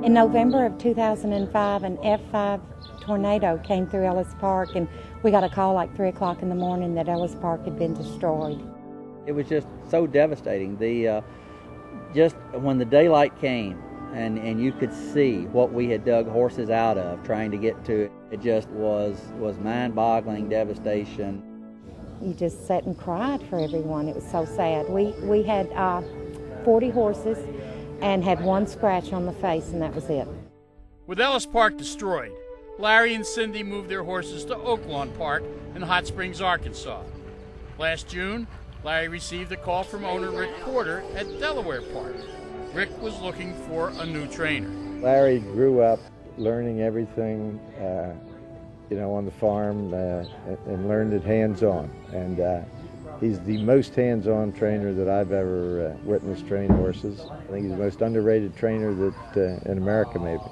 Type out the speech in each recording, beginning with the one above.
In November of 2005, an F5 tornado came through Ellis Park, and we got a call like 3 o'clock in the morning that Ellis Park had been destroyed. It was just so devastating. Just when the daylight came and you could see what we had dug horses out of trying to get to it, it just was mind-boggling devastation. You just sat and cried for everyone. It was so sad. We had 40 horses and had one scratch on the face, and that was it. With Ellis Park destroyed, Larry and Cindy moved their horses to Oaklawn Park in Hot Springs, Arkansas. Last June, Larry received a call from owner Rick Porter at Delaware Park. Rick was looking for a new trainer. Larry grew up learning everything, on the farm and learned it hands-on. And he's the most hands-on trainer that I've ever witnessed train horses. I think he's the most underrated trainer that in America, maybe.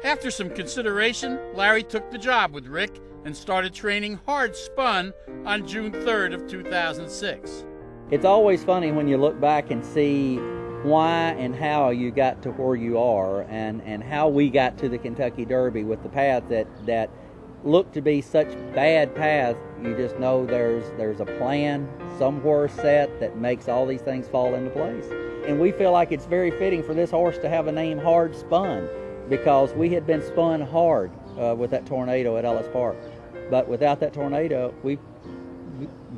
After some consideration, Larry took the job with Rick and started training hard Spun on June 3rd of 2006. It's always funny when you look back and see why and how you got to where you are and how we got to the Kentucky Derby with the paths that look to be such bad paths. You just know there's a plan somewhere set that makes all these things fall into place. And we feel like it's very fitting for this horse to have a name, Hard Spun, because we had been spun hard with that tornado at Ellis Park. But without that tornado,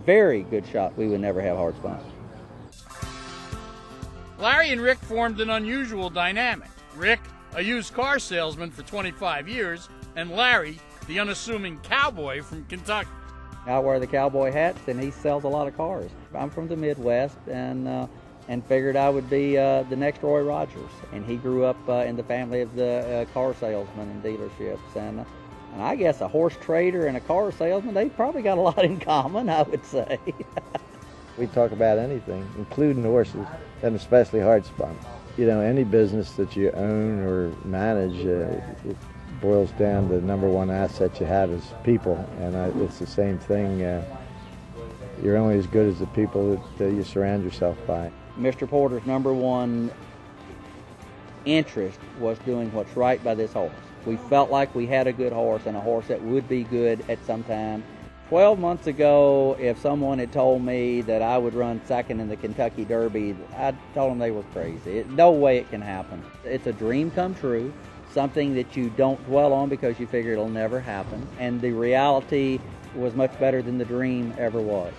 very good shot we would never have Hard Spun. Larry and Rick formed an unusual dynamic. Rick, a used car salesman for 25 years, and Larry, the unassuming cowboy from Kentucky. I wear the cowboy hats, and he sells a lot of cars. I'm from the Midwest, and figured I would be the next Roy Rogers. And he grew up in the family of the car salesmen and dealerships. And I guess a horse trader and a car salesman, they probably got a lot in common, I would say. We talk about anything, including horses, and especially hard spun. Any business that you own or manage, it boils down to the number one asset you have is people, and it's the same thing. You're only as good as the people that you surround yourself by. Mr. Porter's number one interest was doing what's right by this horse. We felt like we had a good horse and a horse that would be good at some time. 12 months ago, if someone had told me that I would run second in the Kentucky Derby, I told them they were crazy. No way it can happen. It's a dream come true, something that you don't dwell on because you figure it'll never happen. And the reality was much better than the dream ever was.